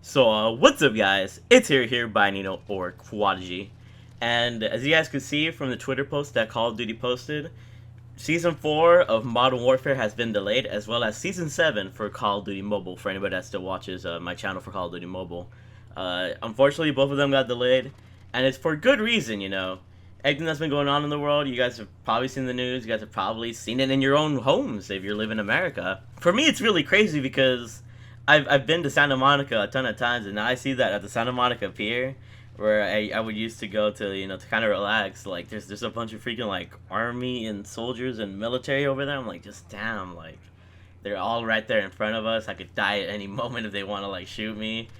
What's up guys? It's here, Bayanino or Quadigy. And as you guys can see from the Twitter post that Call of Duty posted, Season 4 of Modern Warfare has been delayed, as well as Season 7 for Call of Duty Mobile, for anybody that still watches my channel for Call of Duty Mobile. Unfortunately, both of them got delayed, and it's for good reason, you know. Everything that's been going on in the world, you guys have probably seen the news, you guys have probably seen it in your own homes if you live in America. For me, it's really crazy because I've been to Santa Monica a ton of times, and now I see that at the Santa Monica Pier, where I would used to go to, you know, to kind of relax. Like, there's a bunch of freaking like army and soldiers and military over there. I'm like, just damn, like they're all right there in front of us. I could die at any moment if they want to like shoot me,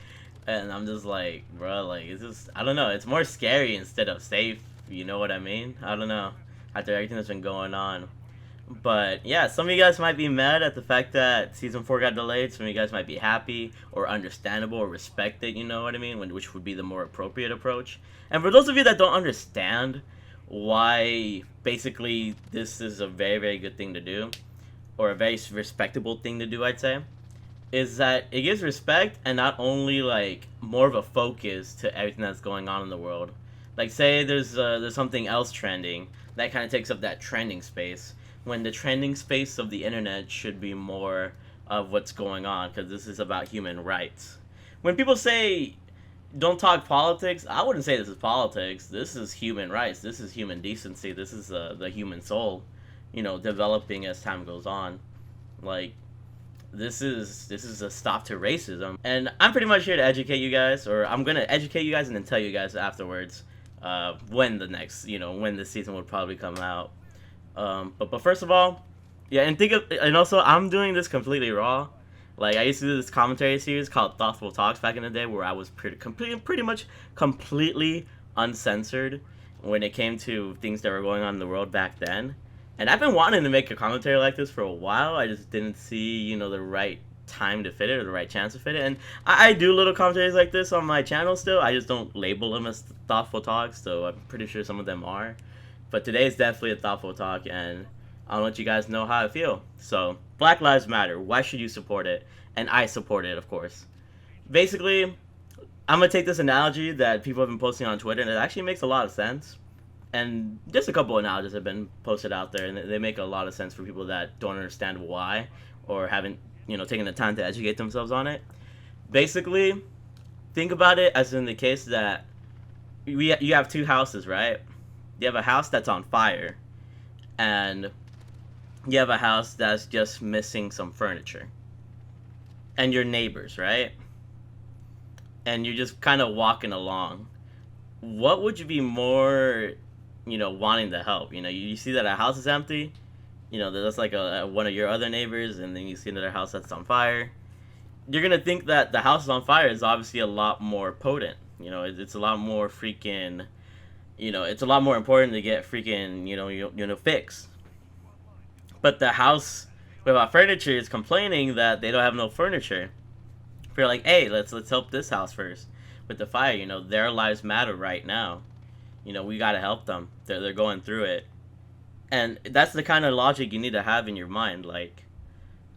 and I'm just like, bro, like it's just, I don't know. It's more scary instead of safe. You know what I mean? I don't know. After everything that's been going on. But yeah, some of you guys might be mad at the fact that season 4 got delayed. Some of you guys might be happy or understandable or respect it, you know what I mean? Which would be the more appropriate approach. And for those of you that don't understand why basically this is a very, very good thing to do, or a very respectable thing to do, I'd say, is that it gives respect and not only like more of a focus to everything that's going on in the world. Like, say there's something else trending that kind of takes up that trending space, when the trending space of the internet should be more of what's going on, because this is about human rights. When people say don't talk politics, I wouldn't say this is politics. This is human rights. This is human decency. This is the human soul, you know, developing as time goes on. Like, this is a stop to racism, and I'm pretty much here to educate you guys, or I'm gonna educate you guys and then tell you guys afterwards when the next, you know, when this season would probably come out. But first of all, yeah, and also I'm doing this completely raw. Like, I used to do this commentary series called Thoughtful Talks back in the day, where I was pretty much completely uncensored when it came to things that were going on in the world back then. And I've been wanting to make a commentary like this for a while. I just didn't see, you know, the right time to fit it or the right chance to fit it. And I do little commentaries like this on my channel still. I just don't label them as thoughtful talks, so I'm pretty sure some of them are. But today is definitely a thoughtful talk, and I'll let you guys know how I feel. So, Black Lives Matter. Why should you support it? And I support it, of course. Basically, I'm going to take this analogy that people have been posting on Twitter, and it actually makes a lot of sense. And just a couple of analogies have been posted out there, and they make a lot of sense for people that don't understand why, or haven't, you know, taken the time to educate themselves on it. Basically, think about it as in the case that you have two houses, right? You have a house that's on fire, and you have a house that's just missing some furniture. And your neighbors, right? And you're just kind of walking along. What would you be more, you know, wanting to help? You know, you see that a house is empty, you know, that's like one of your other neighbors, and then you see another house that's on fire. You're going to think that the house is on fire is obviously a lot more potent. You know, it's a lot more freaking, you know, it's a lot more important to get freaking, you know, fixed. But the house without furniture is complaining that they don't have no furniture. If you're like, hey, let's help this house first with the fire. You know, their lives matter right now. You know, we gotta help them. They're going through it, and that's the kind of logic you need to have in your mind. Like,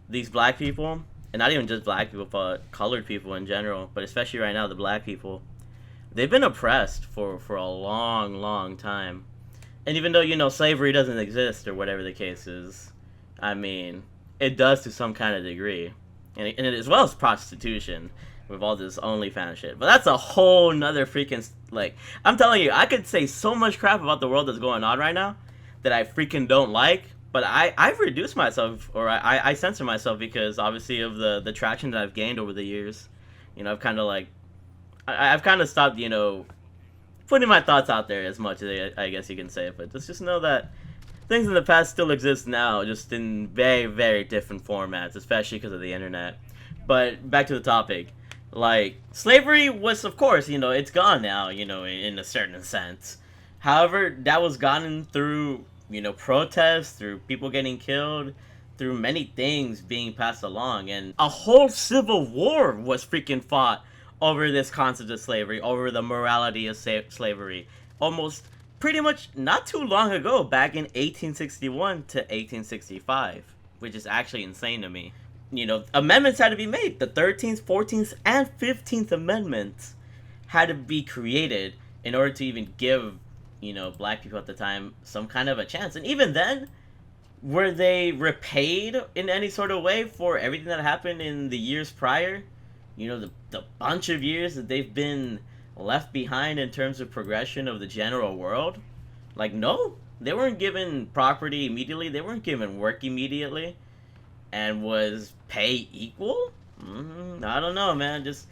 these black people, and not even just black people, but colored people in general, but especially right now, the black people, they've been oppressed for a long, long time. And even though, you know, slavery doesn't exist or whatever the case is, I mean, it does to some kind of degree. And as well as prostitution with all this OnlyFans shit. But that's a whole nother freaking, like, I'm telling you, I could say so much crap about the world that's going on right now that I freaking don't like. But I've reduced myself, or I censor myself, because obviously of the traction that I've gained over the years. You know, I've kind of like, I've kind of stopped, you know, putting my thoughts out there as much as I guess you can say. But just know that things in the past still exist now, just in very, very different formats, especially because of the internet. But back to the topic. Like, slavery was, of course, you know, it's gone now, you know, in a certain sense. However, that was gotten through, you know, protests, through people getting killed, through many things being passed along. And a whole civil war was freaking fought over this concept of slavery, over the morality of slavery. Almost pretty much not too long ago, back in 1861 to 1865, which is actually insane to me. amendments had to be made. The 13th, 14th, and 15th Amendments had to be created in order to even give, black people at the time some kind of a chance. And even then, were they repaid in any sort of way for everything that happened in the years prior? The bunch of years that they've been left behind in terms of progression of the general world? Like, no. They weren't given property immediately. They weren't given work immediately. And was pay equal? I don't know, man. Just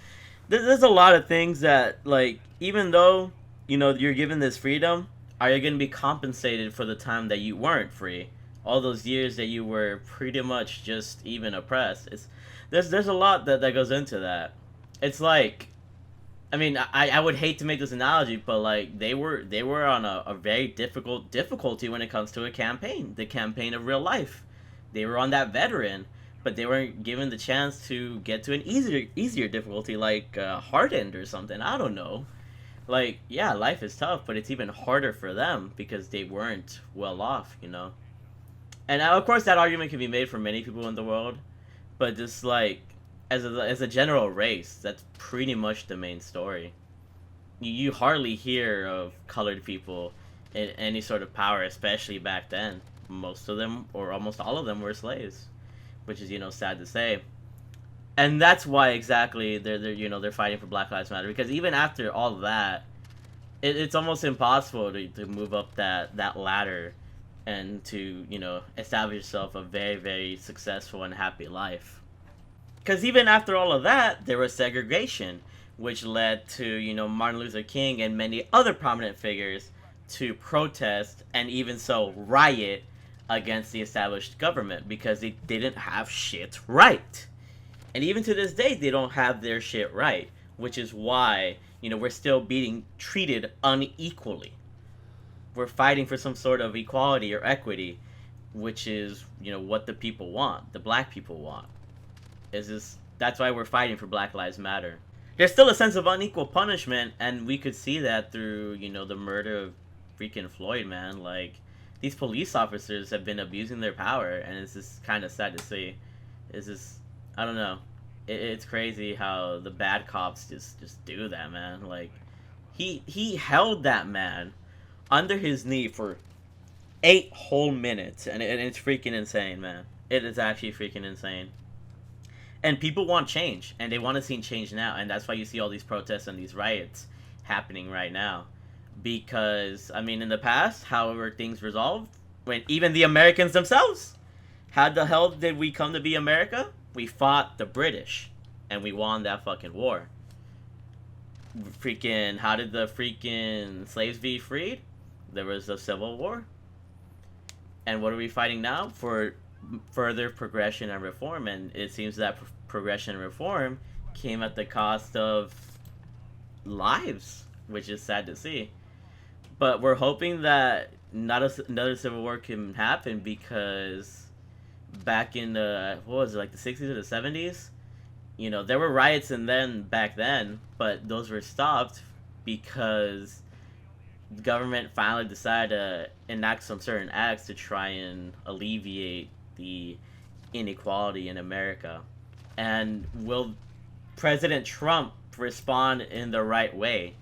there's a lot of things that, like, even though you're given this freedom, are you going to be compensated for the time that you weren't free? All those years that you were pretty much just even oppressed. There's a lot that goes into that. It's like, I mean, I would hate to make this analogy, but like they were on a very difficulty when it comes to a campaign, the campaign of real life. They were on that veteran, but they weren't given the chance to get to an easier difficulty, like hardened or something. I don't know. Like, yeah, life is tough, but it's even harder for them because they weren't well off. And of course, that argument can be made for many people in the world, but just like as a general race, that's pretty much the main story. You hardly hear of colored people in any sort of power, especially back then. Most of them, or almost all of them, were slaves, which is sad to say. And that's why exactly they're fighting for Black Lives Matter, because even after all that, it's almost impossible to move up that ladder and to establish yourself a very, very successful and happy life. Because even after all of that, there was segregation, which led to Martin Luther King and many other prominent figures to protest and even so riot against the established government because they didn't have shit right. And even to this day, they don't have their shit right, which is why we're still being treated unequally. We're fighting for some sort of equality or equity, which is what the people want, the black people want. That's why we're fighting for Black Lives Matter. There's still a sense of unequal punishment, and we could see that through the murder of freaking Floyd, man. Like, these police officers have been abusing their power, and it's just kind of sad to see. It's just, I don't know. It's crazy how the bad cops just do that, man. Like, he held that man under his knee for 8 whole minutes, and it's freaking insane, man. It is actually freaking insane. And people want change, and they want to see change now, and that's why you see all these protests and these riots happening right now. Because, I mean, in the past, however things resolved, when even the Americans themselves, how the hell did we come to be America? We fought the British, and we won that fucking war. Freaking, how did the freaking slaves be freed? There was a civil war. And what are we fighting now? For further progression and reform, and it seems that progression and reform came at the cost of lives, which is sad to see. But we're hoping that not another civil war can happen, because back in the, what was it, like the 60s or the 70s, there were riots back then, but those were stopped because the government finally decided to enact some certain acts to try and alleviate the inequality in America. And will President Trump respond in the right way?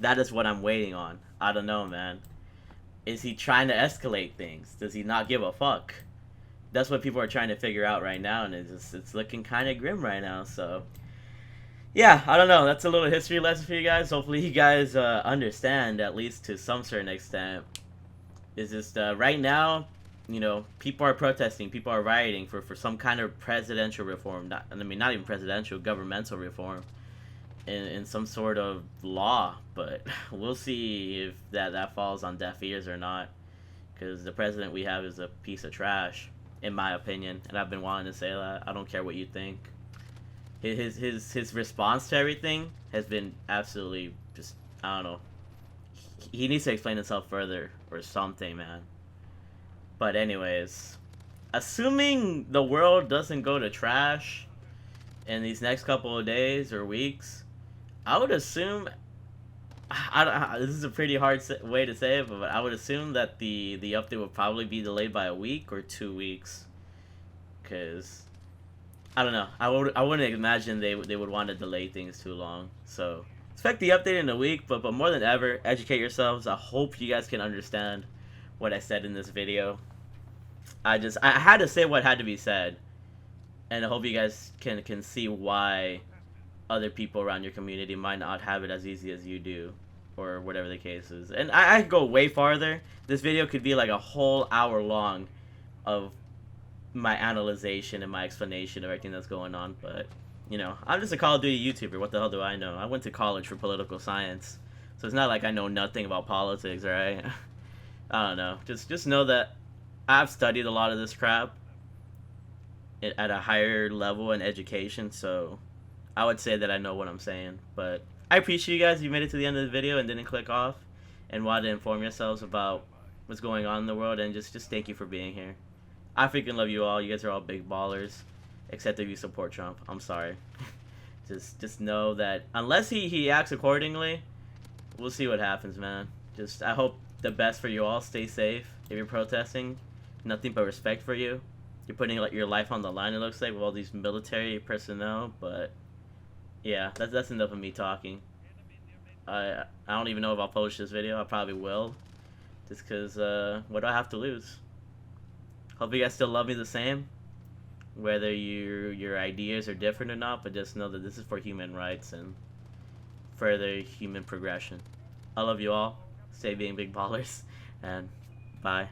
That is what I'm waiting on. I don't know, man. Is he trying to escalate things? Does he not give a fuck? That's what people are trying to figure out right now, and it's looking kind of grim right now. So, yeah, I don't know. That's a little history lesson for you guys. Hopefully you guys understand, at least to some certain extent. Is just right now, people are protesting, people are rioting for some kind of presidential reform. Not even presidential, governmental reform in some sort of law. But we'll see if that falls on deaf ears or not, because the president we have is a piece of trash, in my opinion, and I've been wanting to say that. I don't care what you think. His response to everything has been absolutely just, I don't know. He needs to explain himself further or something, man. But anyways, assuming the world doesn't go to trash in these next couple of days or weeks, I would assume, this is a pretty hard way to say it, but I would assume that the update will probably be delayed by a week or 2 weeks, because I don't know. I wouldn't imagine they would want to delay things too long. So expect the update in a week. But more than ever, educate yourselves. I hope you guys can understand what I said in this video. I had to say what had to be said, and I hope you guys can see why other people around your community might not have it as easy as you do, or whatever the case is. And I go way farther. This video could be like a whole hour long of my analyzation and my explanation of everything that's going on, but you know, I'm just a Call of Duty YouTuber. What the hell do I know? I went to college for political science, so it's not like I know nothing about politics, right? I don't know. Just know that I've studied a lot of this crap at a higher level in education, so I would say that I know what I'm saying. But I appreciate you guys. You made it to the end of the video and didn't click off and wanted to inform yourselves about what's going on in the world, and just thank you for being here. I freaking love you all. You guys are all big ballers, except if you support Trump. I'm sorry. just know that unless he acts accordingly, we'll see what happens, man. I hope the best for you all. Stay safe. If you're protesting, nothing but respect for you. You're putting like your life on the line, it looks like, with all these military personnel. But yeah, that's enough of me talking. I don't even know if I'll post this video. I probably will, just because what do I have to lose? Hope you guys still love me the same, whether your ideas are different or not, but just know that this is for human rights and further human progression. I love you all. Stay being big ballers, and bye.